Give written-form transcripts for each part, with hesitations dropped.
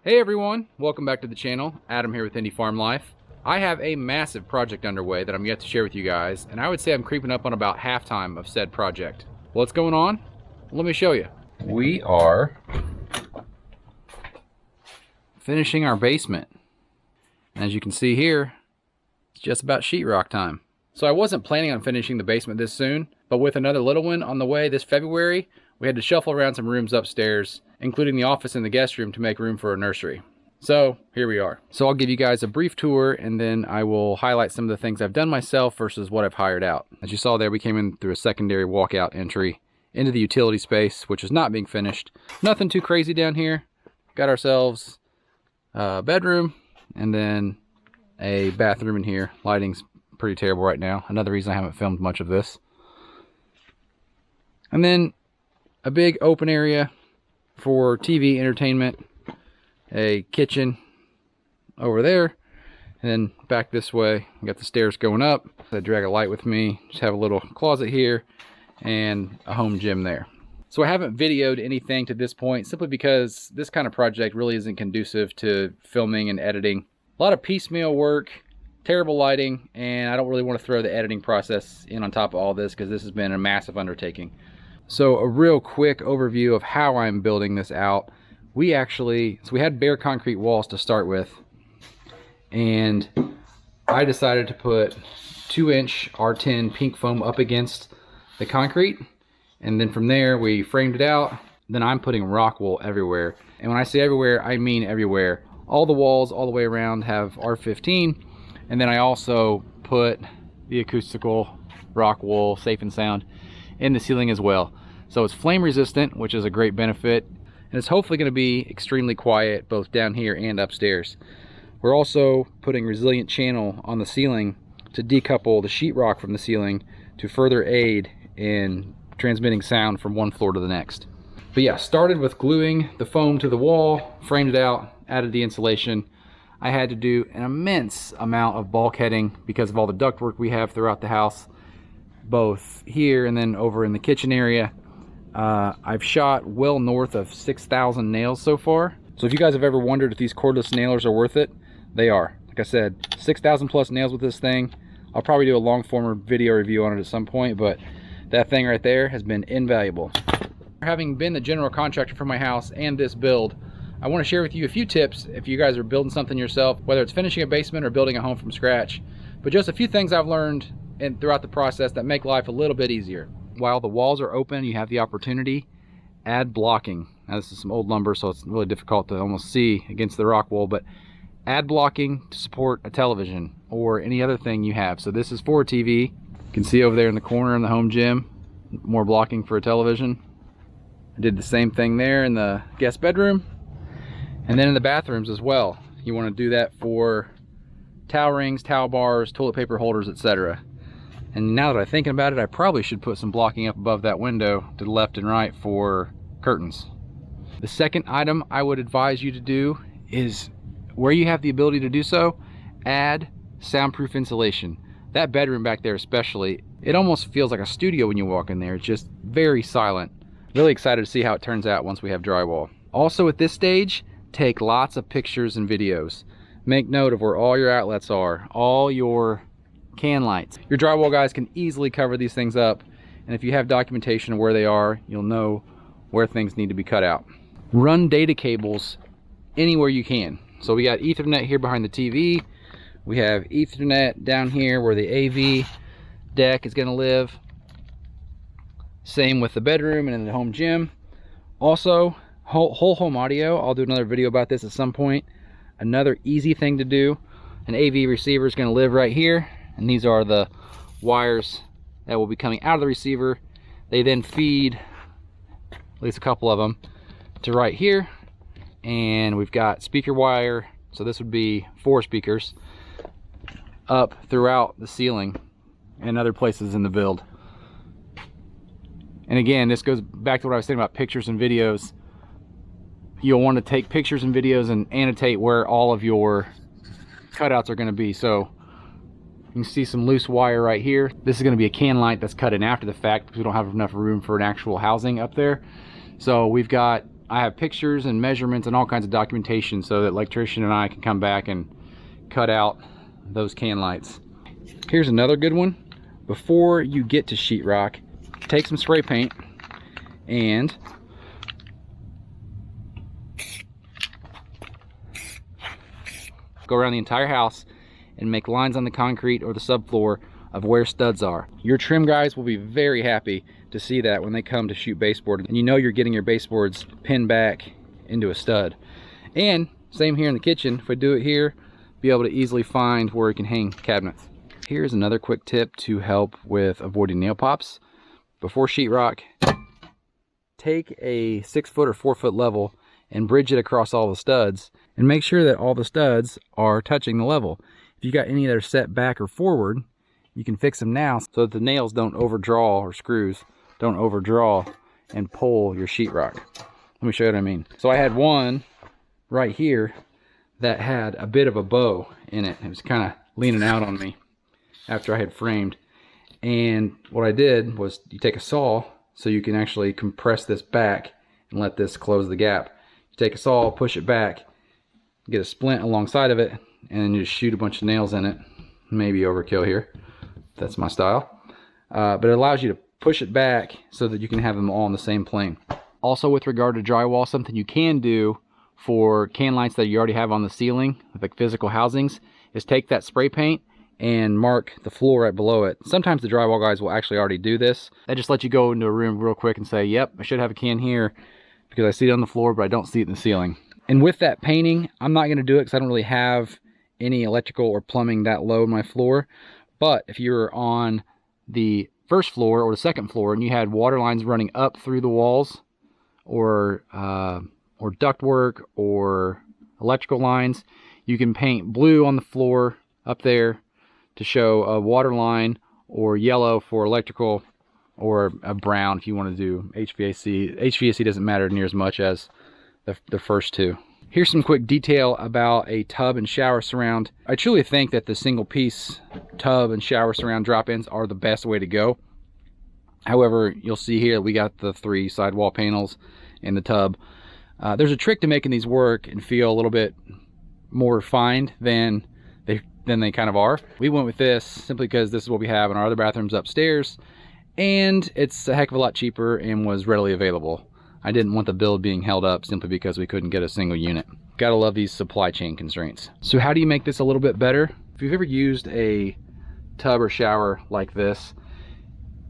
Hey everyone, welcome back to the channel. Adam here with Indie Farm Life. I have a massive project underway that I'm yet to share with you guys, and I would say I'm creeping up on about halftime of said project. What's going on? Let me show you. We are finishing our basement. And as you can see here, it's just about sheetrock time. So I wasn't planning on finishing the basement this soon, but with another little one on the way this February, we had to shuffle around some rooms upstairs, including the office and the guest room, to make room for a nursery. So here we are. So I'll give you guys a brief tour, and then I will highlight some of the things I've done myself versus what I've hired out. As you saw there, we came in through a secondary walkout entry into the utility space, which is not being finished. Nothing too crazy down here. Got ourselves a bedroom and then a bathroom in here. Lighting's pretty terrible right now. Another reason I haven't filmed much of this. And then a big open area for TV entertainment, a kitchen over there, and then back this way, we got the stairs going up. I drag a light with me, just have a little closet here, and a home gym there. So I haven't videoed anything to this point, simply because this kind of project really isn't conducive to filming and editing. A lot of piecemeal work, terrible lighting, and I don't really want to throw the editing process in on top of all this, because this has been a massive undertaking. So a real quick overview of how I'm building this out. We had bare concrete walls to start with, and I decided to put 2-inch R10 pink foam up against the concrete, and then from there we framed it out. Then I'm putting rock wool everywhere, and when I say everywhere, I mean everywhere. All the walls all the way around have R15, and then I also put the acoustical rock wool, safe and sound, in the ceiling as well. So it's flame resistant, which is a great benefit, and it's hopefully going to be extremely quiet both down here and upstairs. We're also putting resilient channel on the ceiling to decouple the sheetrock from the ceiling to further aid in transmitting sound from one floor to the next. But yeah, started with gluing the foam to the wall, framed it out, added the insulation. I had to do an immense amount of bulkheading because of all the ductwork we have throughout the house, both here and then over in the kitchen area. I've shot well north of 6,000 nails so far. So if you guys have ever wondered if these cordless nailers are worth it, they are. Like I said, 6,000 plus nails with this thing. I'll probably do a long form video review on it at some point, but that thing right there has been invaluable. Having been the general contractor for my house and this build, I want to share with you a few tips if you guys are building something yourself, whether it's finishing a basement or building a home from scratch. But just a few things I've learned throughout the process that make life a little bit easier. While the walls are open, you have the opportunity, add blocking. Now this is some old lumber, so it's really difficult to almost see against the rock wool, but add blocking to support a television or any other thing you have. So this is for a TV. You can see over there in the corner in the home gym, more blocking for a television. I did the same thing there in the guest bedroom, and then in the bathrooms as well. You want to do that for towel rings, towel bars, toilet paper holders, etc. And now that I'm thinking about it, I probably should put some blocking up above that window to the left and right for curtains. The second item I would advise you to do is, where you have the ability to do so, add soundproof insulation. That bedroom back there especially, it almost feels like a studio when you walk in there. It's just very silent. Really excited to see how it turns out once we have drywall. Also at this stage, take lots of pictures and videos. Make note of where all your outlets are, all your can lights. Your drywall guys can easily cover these things up, and if you have documentation of where they are, you'll know where things need to be cut out. Run data cables anywhere you can. So we got Ethernet here behind the TV. We have Ethernet down here where the AV deck is going to live. Same with the bedroom and in the home gym. Also, whole home audio. I'll do another video about this at some point. Another easy thing to do. An AV receiver is going to live right here, and these are the wires that will be coming out of the receiver. They then feed, at least a couple of them, to right here, and we've got speaker wire, so this would be 4 speakers up throughout the ceiling and other places in the build. And again, this goes back to what I was saying about pictures and videos. You'll want to take pictures and videos and annotate where all of your cutouts are going to be. So you can see some loose wire right here. This is going to be a can light that's cut in after the fact because we don't have enough room for an actual housing up there. So we've got I have pictures and measurements and all kinds of documentation so that electrician and I can come back and cut out those can lights. Here's another good one. Before you get to sheetrock, take some spray paint and go around the entire house and make lines on the concrete or the subfloor of where studs are. Your trim guys will be very happy to see that when they come to shoot baseboard, and you know you're getting your baseboards pinned back into a stud. And same here in the kitchen. If I do it here, be able to easily find where you can hang cabinets. Here's another quick tip to help with avoiding nail pops. Before sheetrock, take a 6-foot or 4-foot level and bridge it across all the studs, and make sure that all the studs are touching the level. If you got any that are set back or forward, you can fix them now so that the nails don't overdraw, or screws don't overdraw and pull your sheetrock. Let me show you what I mean. So I had one right here that had a bit of a bow in it. It was kind of leaning out on me after I had framed. And what I did was, you take a saw so you can actually compress this back and let this close the gap. You take a saw, push it back, get a splint alongside of it, and then you just shoot a bunch of nails in it. Maybe overkill here. That's my style. But it allows you to push it back so that you can have them all on the same plane. Also, with regard to drywall, something you can do for can lights that you already have on the ceiling, like physical housings, is take that spray paint and mark the floor right below it. Sometimes the drywall guys will actually already do this. That just lets you go into a room real quick and say, yep, I should have a can here because I see it on the floor, but I don't see it in the ceiling. And with that painting, I'm not gonna do it because I don't really have any electrical or plumbing that low in my floor. But if you're on the first floor or the second floor and you had water lines running up through the walls, or ductwork or electrical lines, you can paint blue on the floor up there to show a water line, or yellow for electrical, or a brown if you want to do HVAC. HVAC doesn't matter near as much as the first two. Here's some quick detail about a tub and shower surround. I truly think that the single piece tub and shower surround drop-ins are the best way to go. However, you'll see here we got the 3 sidewall panels in the tub. There's a trick to making these work and feel a little bit more refined than they kind of are. We went with this simply because this is what we have in our other bathrooms upstairs, and it's a heck of a lot cheaper and was readily available. I didn't want the build being held up simply because we couldn't get a single unit. Gotta love these supply chain constraints. So how do you make this a little bit better? If you've ever used a tub or shower like this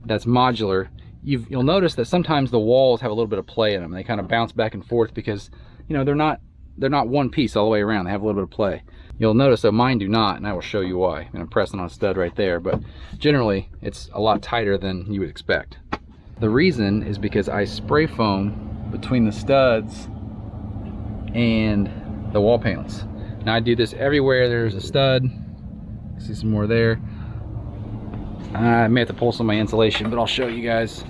that's modular, you'll notice that sometimes the walls have a little bit of play in them. They kind of bounce back and forth because, you know, they're not one piece all the way around. They have a little bit of play. You'll notice that mine do not, and I will show you why. I'm pressing on a stud right there, but generally it's a lot tighter than you would expect. The reason is because I spray foam between the studs and the wall panels. Now I do this everywhere there's a stud. See some more there. I may have to pull some of my insulation, but I'll show you guys.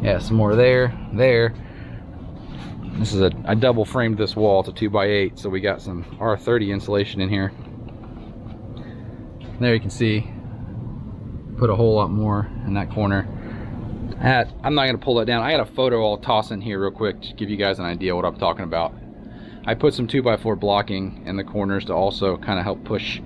Yeah, some more there. This is I double framed this wall. It's a 2x8, so we got some R30 insulation in here. There you can see, put a whole lot more in that corner. I'm not gonna pull that down. I got a photo I'll toss in here real quick to give you guys an idea what I'm talking about. I put some 2x4 blocking in the corners to also kind of help push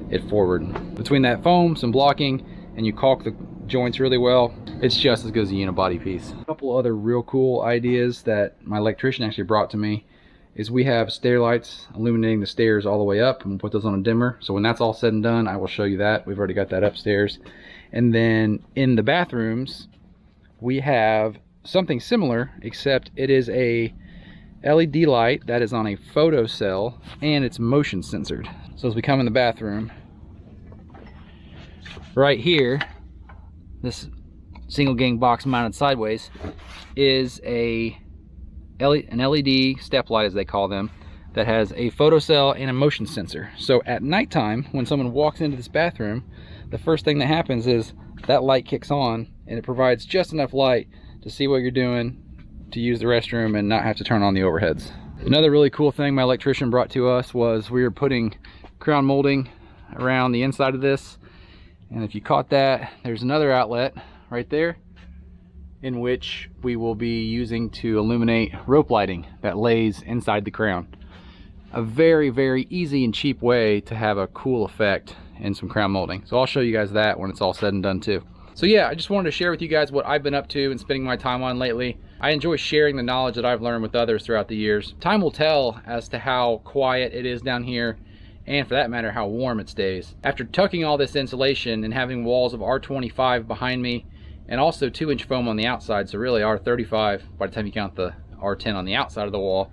it forward. Between that foam, some blocking, and you caulk the joints really well, it's just as good as a unibody piece. A couple other real cool ideas that my electrician actually brought to me is we have stair lights illuminating the stairs all the way up, and we'll put those on a dimmer. So when that's all said and done, I will show you that. We've already got that upstairs. And then in the bathrooms, we have something similar, except it is a LED light that is on a photocell and it's motion censored. So as we come in the bathroom, right here, this single gang box mounted sideways is an LED step light, as they call them, that has a photocell and a motion sensor. So at nighttime, when someone walks into this bathroom, the first thing that happens is that light kicks on, and it provides just enough light to see what you're doing, to use the restroom, and not have to turn on the overheads. Another really cool thing my electrician brought to us was we were putting crown molding around the inside of this, and if you caught that, there's another outlet right there, in which we will be using to illuminate rope lighting that lays inside the crown. A very, very easy and cheap way to have a cool effect in some crown molding. So I'll show you guys that when it's all said and done too. So yeah, I just wanted to share with you guys what I've been up to and spending my time on lately. I enjoy sharing the knowledge that I've learned with others throughout the years. Time will tell as to how quiet it is down here, and for that matter, how warm it stays. After tucking all this insulation and having walls of R25 behind me, and also 2-inch foam on the outside, so really R35 by the time you count the R10 on the outside of the wall,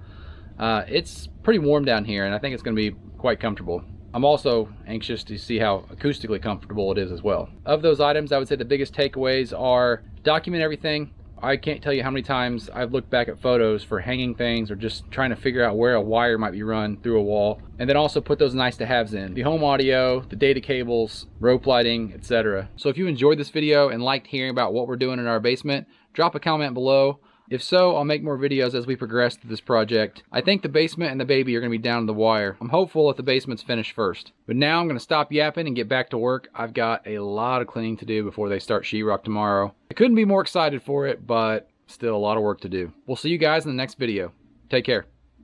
it's pretty warm down here, and I think it's going to be quite comfortable. I'm also anxious to see how acoustically comfortable it is as well. Of those items, I would say the biggest takeaways are document everything. I can't tell you how many times I've looked back at photos for hanging things or just trying to figure out where a wire might be run through a wall. And then also put those nice to haves in. The home audio, the data cables, rope lighting, etc. So if you enjoyed this video and liked hearing about what we're doing in our basement, drop a comment below. If so, I'll make more videos as we progress through this project. I think the basement and the baby are going to be down to the wire. I'm hopeful if the basement's finished first. But now I'm going to stop yapping and get back to work. I've got a lot of cleaning to do before they start sheetrock tomorrow. I couldn't be more excited for it, but still a lot of work to do. We'll see you guys in the next video. Take care.